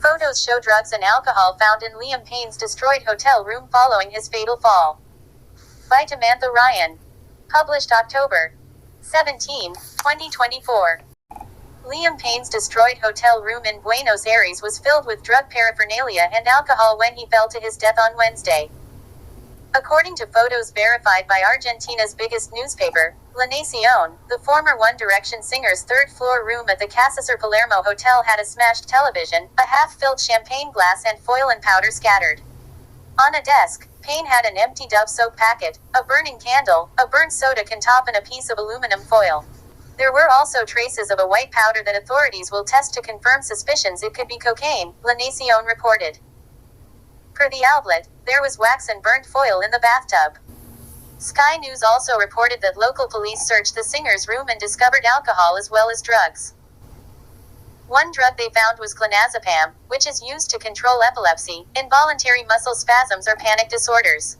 Photos show drugs and alcohol found in Liam Payne's destroyed hotel room following his fatal fall. By Samantha Ryan. Published October 17, 2024. Liam Payne's destroyed hotel room in Buenos Aires was filled with drug paraphernalia and alcohol when he fell to his death on Wednesday. According to photos verified by Argentina's biggest newspaper, La Nación, the former One Direction singer's third-floor room at the Casasur Palermo Hotel had a smashed television, a half-filled champagne glass and foil and powder scattered. On a desk, Payne had an empty Dove soap packet, a burning candle, a burnt soda can top and a piece of aluminum foil. There were also traces of a white powder that authorities will test to confirm suspicions it could be cocaine, La Nación reported. Per the outlet, there was wax and burnt foil in the bathtub. Sky News also reported that local police searched the singer's room and discovered alcohol as well as drugs. One drug they found was clonazepam, which is used to control epilepsy, involuntary muscle spasms or panic disorders.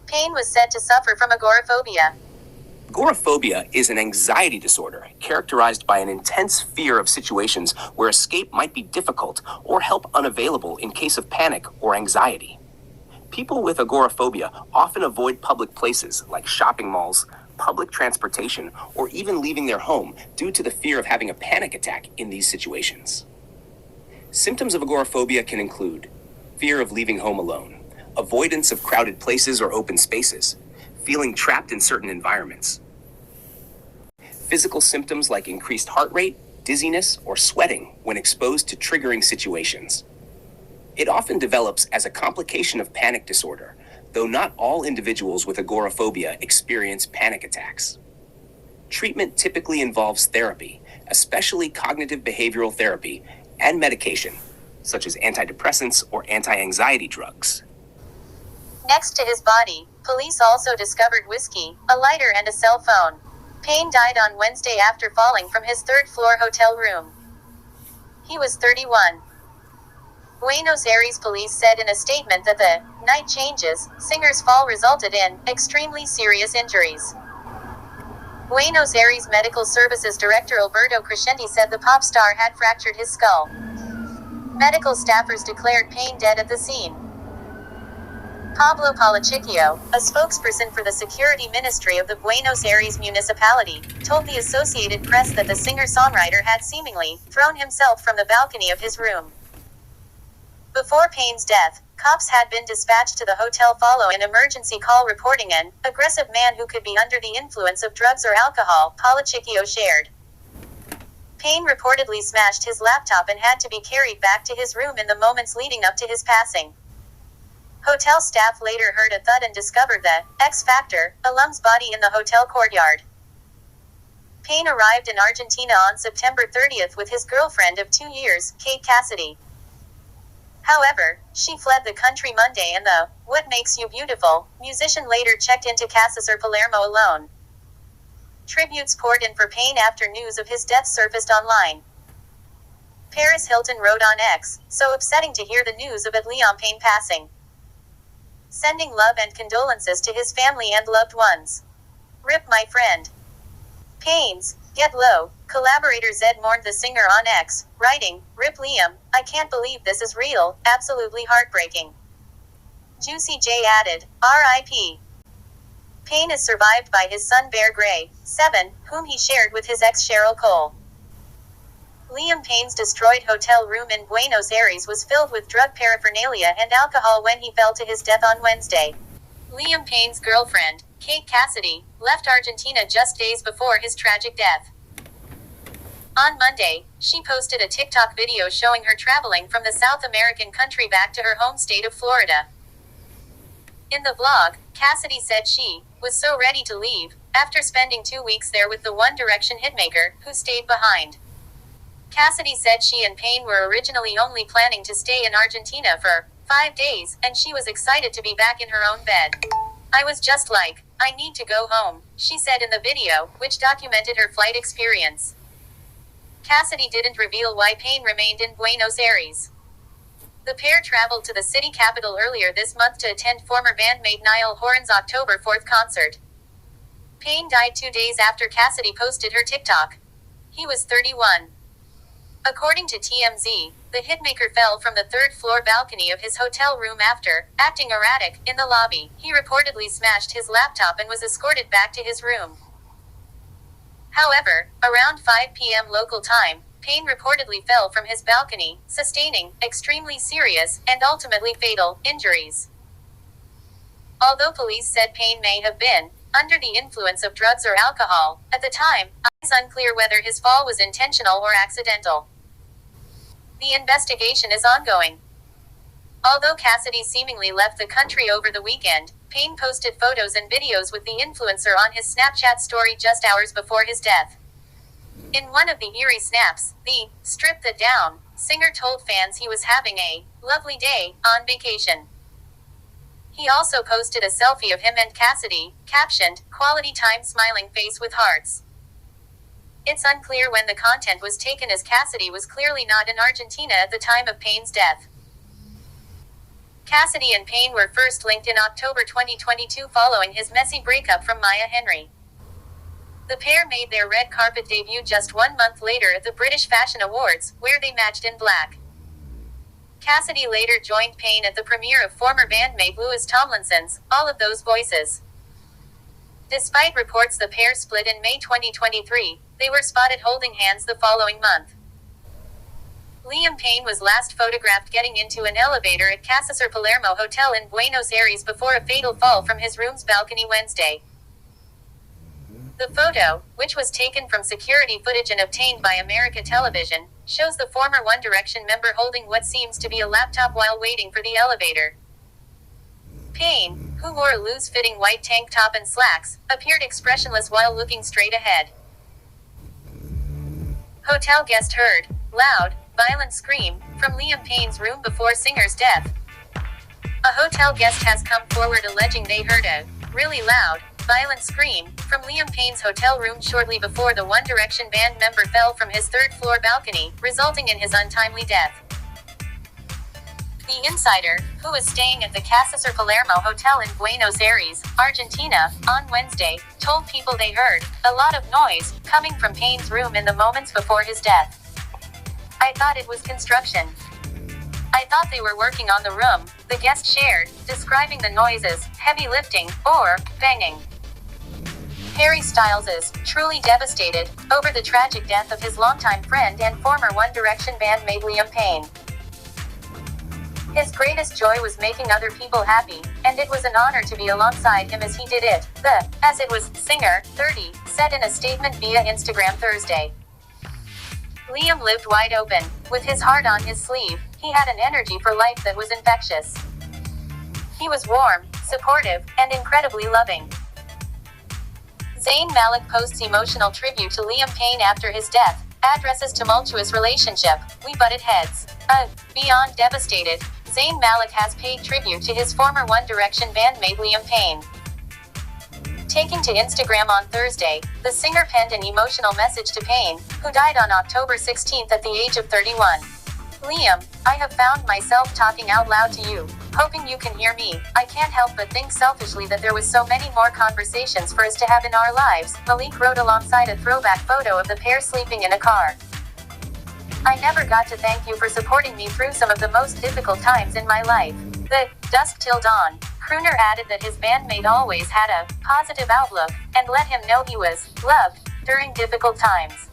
Payne was said to suffer from agoraphobia. Agoraphobia is an anxiety disorder characterized by an intense fear of situations where escape might be difficult or help unavailable in case of panic or anxiety. People with agoraphobia often avoid public places like shopping malls, public transportation, or even leaving their home due to the fear of having a panic attack in these situations. Symptoms of agoraphobia can include fear of leaving home alone, avoidance of crowded places or open spaces, feeling trapped in certain environments. Physical symptoms like increased heart rate, dizziness, or sweating when exposed to triggering situations. It often develops as a complication of panic disorder, though not all individuals with agoraphobia experience panic attacks. Treatment typically involves therapy, especially cognitive behavioral therapy, and medication, such as antidepressants or anti-anxiety drugs. Next to his body, police also discovered whiskey, a lighter and a cell phone. Payne died on Wednesday after falling from his third-floor hotel room. He was 31. Buenos Aires police said in a statement that the night changes singer's fall resulted in extremely serious injuries. Buenos Aires Medical Services Director Alberto Crescenti said the pop star had fractured his skull. Medical staffers declared Payne dead at the scene. Pablo Palachicchio, a spokesperson for the Security Ministry of the Buenos Aires municipality, told the Associated Press that the singer-songwriter had seemingly thrown himself from the balcony of his room. Before Payne's death, cops had been dispatched to the hotel following an emergency call reporting an aggressive man who could be under the influence of drugs or alcohol, Palachicchio shared. Payne reportedly smashed his laptop and had to be carried back to his room in the moments leading up to his passing. Hotel staff later heard a thud and discovered the X Factor alum's body in the hotel courtyard. Payne arrived in Argentina on September 30th with his girlfriend of 2 years, Kate Cassidy. However, she fled the country Monday and the What Makes You Beautiful musician later checked into Casasur Palermo alone. Tributes poured in for Payne after news of his death surfaced online. Paris Hilton wrote on X, "So upsetting to hear the news of Liam Payne passing. Sending love and condolences to his family and loved ones. Rip my friend." Payne's Get Low collaborator Zed mourned the singer on X, writing, "Rip Liam, I can't believe this is real, absolutely heartbreaking." Juicy J added, "R.I.P. Payne is survived by his son Bear Gray, 7, whom he shared with his ex Cheryl Cole. Liam Payne's destroyed hotel room in Buenos Aires was filled with drug paraphernalia and alcohol when he fell to his death on Wednesday. Liam Payne's girlfriend, Kate Cassidy, left Argentina just days before his tragic death. On Monday, she posted a TikTok video showing her traveling from the South American country back to her home state of Florida. In the vlog, Cassidy said she was so ready to leave after spending 2 weeks there with the One Direction hitmaker, who stayed behind. Cassidy said she and Payne were originally only planning to stay in Argentina for 5 days, and she was excited to be back in her own bed. "I was just like, I need to go home," she said in the video, which documented her flight experience. Cassidy didn't reveal why Payne remained in Buenos Aires. The pair traveled to the city capital earlier this month to attend former bandmate Niall Horan's October 4th concert. Payne died 2 days after Cassidy posted her TikTok. He was 31. According to TMZ, the hitmaker fell from the third-floor balcony of his hotel room after acting erratic in the lobby. He reportedly smashed his laptop and was escorted back to his room. However, around 5 p.m. local time, Payne reportedly fell from his balcony, sustaining extremely serious and ultimately fatal injuries. Although police said Payne may have been under the influence of drugs or alcohol at the time, it's unclear whether his fall was intentional or accidental. The investigation is ongoing. Although Cassidy seemingly left the country over the weekend, Payne posted photos and videos with the influencer on his Snapchat story just hours before his death. In one of the eerie snaps, the "strip that down" singer told fans he was having a lovely day on vacation. He also posted a selfie of him and Cassidy, captioned, "Quality time smiling face with hearts." It's unclear when the content was taken, as Cassidy was clearly not in Argentina at the time of Payne's death. Cassidy and Payne were first linked in October 2022 following his messy breakup from Maya Henry. The pair made their red carpet debut just 1 month later at the British Fashion Awards, where they matched in black. Cassidy later joined Payne at the premiere of former bandmate Louis Tomlinson's All of Those Voices. Despite reports the pair split in May 2023, they were spotted holding hands the following month. Liam Payne was last photographed getting into an elevator at Casa Sur Palermo Hotel in Buenos Aires before a fatal fall from his room's balcony Wednesday. The photo, which was taken from security footage and obtained by America Television, shows the former One Direction member holding what seems to be a laptop while waiting for the elevator. Payne, who wore a loose-fitting white tank top and slacks, appeared expressionless while looking straight ahead. Hotel guest heard loud, violent scream from Liam Payne's room before singer's death. A hotel guest has come forward alleging they heard a really loud, violent scream from Liam Payne's hotel room shortly before the One Direction band member fell from his third-floor balcony, resulting in his untimely death. The insider, who was staying at the Casa Sur Palermo Hotel in Buenos Aires, Argentina, on Wednesday, told people they heard a lot of noise coming from Payne's room in the moments before his death. "I thought it was construction. I thought they were working on the room," the guest shared, describing the noises, heavy lifting, or banging. Harry Styles is truly devastated over the tragic death of his longtime friend and former One Direction bandmate Liam Payne. "His greatest joy was making other people happy, and it was an honor to be alongside him as he did it," the "as it was" singer, 30, said in a statement via Instagram Thursday. Liam lived wide open, with his heart on his sleeve. He had an energy for life that was infectious. He was warm, supportive, and incredibly loving. Zayn Malik posts emotional tribute to Liam Payne after his death, addresses tumultuous relationship, "We butted heads." Beyond devastated, Zayn Malik has paid tribute to his former One Direction bandmate Liam Payne. Taking to Instagram on Thursday, the singer penned an emotional message to Payne, who died on October 16 at the age of 31. "Liam, I have found myself talking out loud to you, hoping you can hear me. I can't help but think selfishly that there was so many more conversations for us to have in our lives," Malik wrote alongside a throwback photo of the pair sleeping in a car. "I never got to thank you for supporting me through some of the most difficult times in my life." The "Dusk Till Dawn" crooner added that his bandmate always had a positive outlook, and let him know he was loved during difficult times.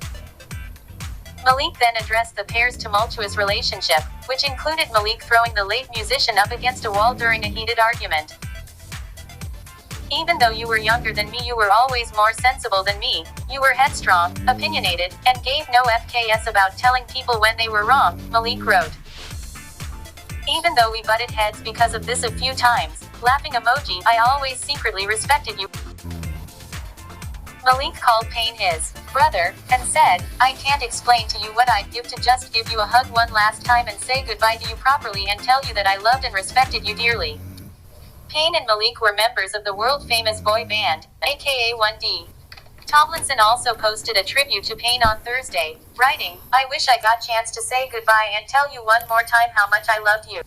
Malik then addressed the pair's tumultuous relationship, which included Malik throwing the late musician up against a wall during a heated argument. "Even though you were younger than me, you were always more sensible than me. You were headstrong, opinionated, and gave no FKS about telling people when they were wrong," Malik wrote. "Even though we butted heads because of this a few times," laughing emoji, "I always secretly respected you." Malik called Payne his brother, and said, "I can't explain to you what I'd give to just give you a hug one last time and say goodbye to you properly and tell you that I loved and respected you dearly." Payne and Malik were members of the world-famous boy band, aka 1D. Tomlinson also posted a tribute to Payne on Thursday, writing, "I wish I got chance to say goodbye and tell you one more time how much I loved you.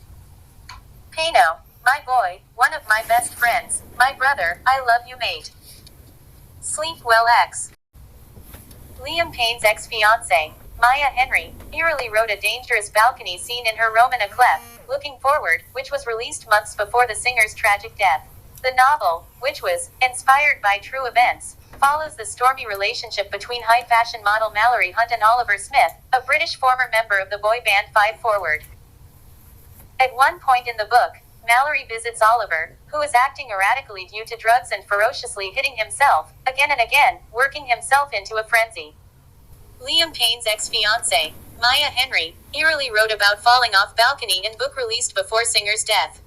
Payno, my boy, one of my best friends, my brother, I love you mate. Sleep well X." Liam Payne's ex-fiancée, Maya Henry, eerily wrote a dangerous balcony scene in her roman A Clef, Looking Forward, which was released months before the singer's tragic death. The novel, which was inspired by true events, follows the stormy relationship between high fashion model Mallory Hunt and Oliver Smith, a British former member of the boy band Five Forward. At one point in the book, Mallory visits Oliver, who is acting erratically due to drugs and ferociously hitting himself, again and again, working himself into a frenzy. Liam Payne's ex-fiancée, Maya Henry, eerily wrote about falling off balcony in book released before singer's death.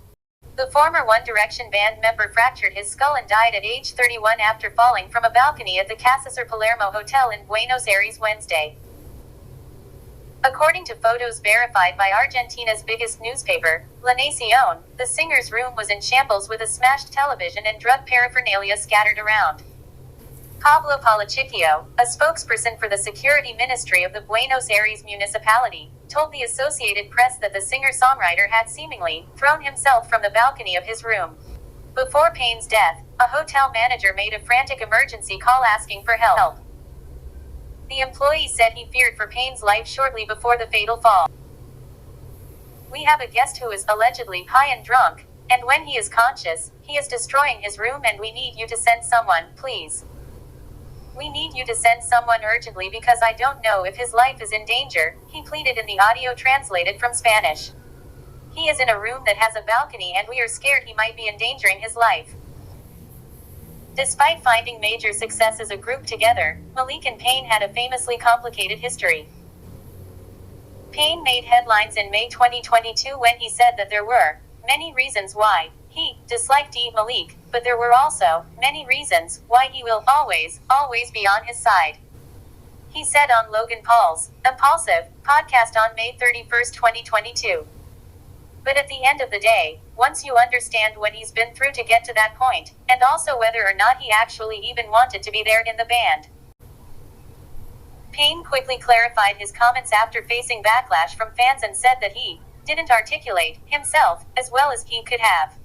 The former One Direction band member fractured his skull and died at age 31 after falling from a balcony at the Casa Palermo Hotel in Buenos Aires Wednesday. According to photos verified by Argentina's biggest newspaper, La Nación, the singer's room was in shambles with a smashed television and drug paraphernalia scattered around. Pablo Palachicchio, a spokesperson for the security ministry of the Buenos Aires municipality, told the Associated Press that the singer-songwriter had seemingly thrown himself from the balcony of his room. Before Payne's death, a hotel manager made a frantic emergency call asking for help. The employee said he feared for Payne's life shortly before the fatal fall. "We have a guest who is allegedly high and drunk, and when he is conscious, he is destroying his room and we need you to send someone, please. We need you to send someone urgently because I don't know if his life is in danger," he pleaded in the audio translated from Spanish. "He is in a room that has a balcony and we are scared he might be endangering his life." Despite finding major success as a group together, Malik and Payne had a famously complicated history. Payne made headlines in May 2022 when he said that there were many reasons why he disliked Malik, but there were also many reasons why he will always be on his side. He said on Logan Paul's Impulsive podcast on May 31, 2022. But at the end of the day, once you understand what he's been through to get to that point, and also whether or not he actually even wanted to be there in the band. Payne quickly clarified his comments after facing backlash from fans and said that he didn't articulate himself as well as he could have.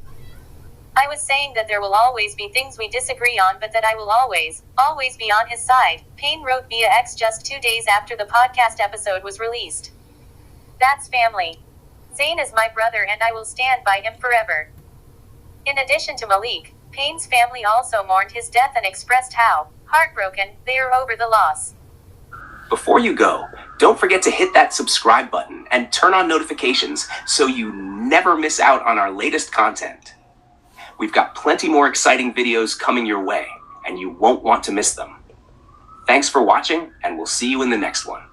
"I was saying that there will always be things we disagree on but that I will always be on his side," Payne wrote via X just 2 days after the podcast episode was released. "That's family. Zayn is my brother and I will stand by him forever." In addition to Malik, Payne's family also mourned his death and expressed how heartbroken they are over the loss. Before you go, don't forget to hit that subscribe button and turn on notifications so you never miss out on our latest content. We've got plenty more exciting videos coming your way, and you won't want to miss them. Thanks for watching, and we'll see you in the next one.